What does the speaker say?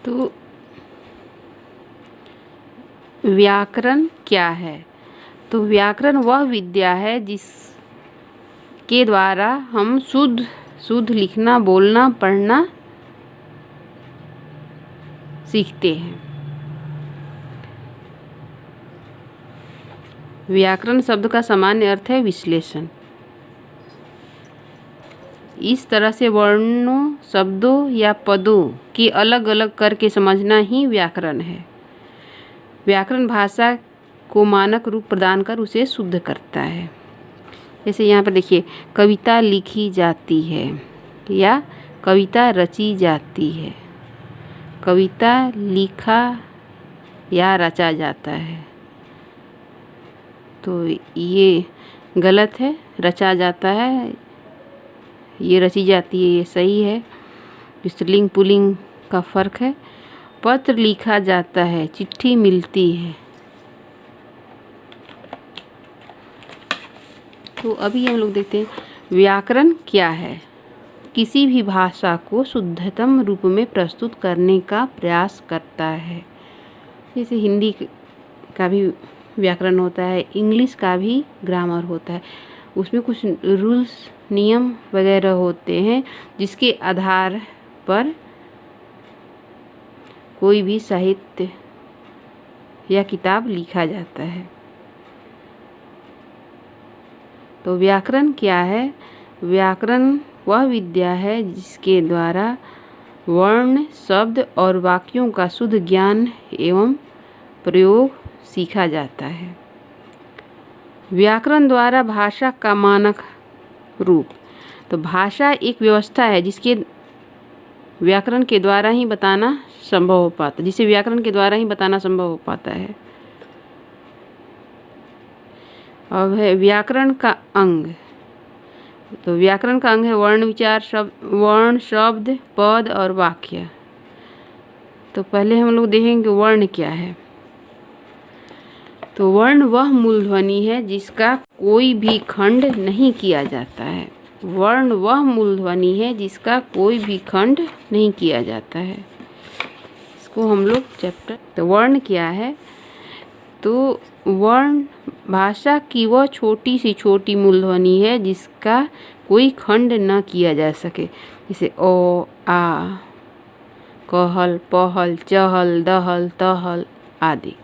तो व्याकरण क्या है? तो व्याकरण वह विद्या है जिसके द्वारा हम शुद्ध लिखना, बोलना, पढ़ना सीखते हैं। व्याकरण शब्द का सामान्य अर्थ है विश्लेषण। इस तरह से वर्णों, शब्दों या पदों की अलग अलग करके समझना ही व्याकरण है। व्याकरण भाषा को मानक रूप प्रदान कर उसे शुद्ध करता है। जैसे यहाँ पर देखिए, कविता लिखी जाती है या कविता रची जाती है। कविता लिखा या रचा जाता है, तो ये गलत है। रचा जाता है, ये रची जाती है, ये सही है। स्त्रीलिंग पुल्लिंग का फर्क है। पत्र लिखा जाता है, चिट्ठी मिलती है। तो अभी हम लोग देखते हैं व्याकरण क्या है। किसी भी भाषा को शुद्धतम रूप में प्रस्तुत करने का प्रयास करता है। जैसे हिंदी का भी व्याकरण होता है, इंग्लिश का भी ग्रामर होता है। उसमें कुछ रूल्स, नियम वगैरह होते हैं जिसके आधार पर कोई भी साहित्य या किताब लिखा जाता है। तो व्याकरण क्या है? व्याकरण वह विद्या है जिसके द्वारा वर्ण, शब्द और वाक्यों का शुद्ध ज्ञान एवं प्रयोग सीखा जाता है। व्याकरण द्वारा भाषा का मानक रूप। तो भाषा एक व्यवस्था है जिसके व्याकरण के द्वारा ही बताना संभव हो पाता, जिसे व्याकरण के द्वारा ही बताना संभव हो पाता है। अब है व्याकरण का अंग। तो व्याकरण का अंग है वर्ण, विचार, वर्ण, शब्द, पद और वाक्य। तो पहले हम लोग देखेंगे वर्ण क्या है। तो वर्ण वह मूलध्वनि है जिसका कोई भी खंड नहीं किया जाता है। वर्ण वह मूलध्वनि है जिसका कोई भी खंड नहीं किया जाता है। इसको हम लोग चैप्टर। तो वर्ण क्या है? तो वर्ण भाषा की वह छोटी सी छोटी मूलध्वनि है जिसका कोई खंड न किया जा सके। जैसे ओ, आ, कहल, पहल, चहल, दहल, तहल आदि।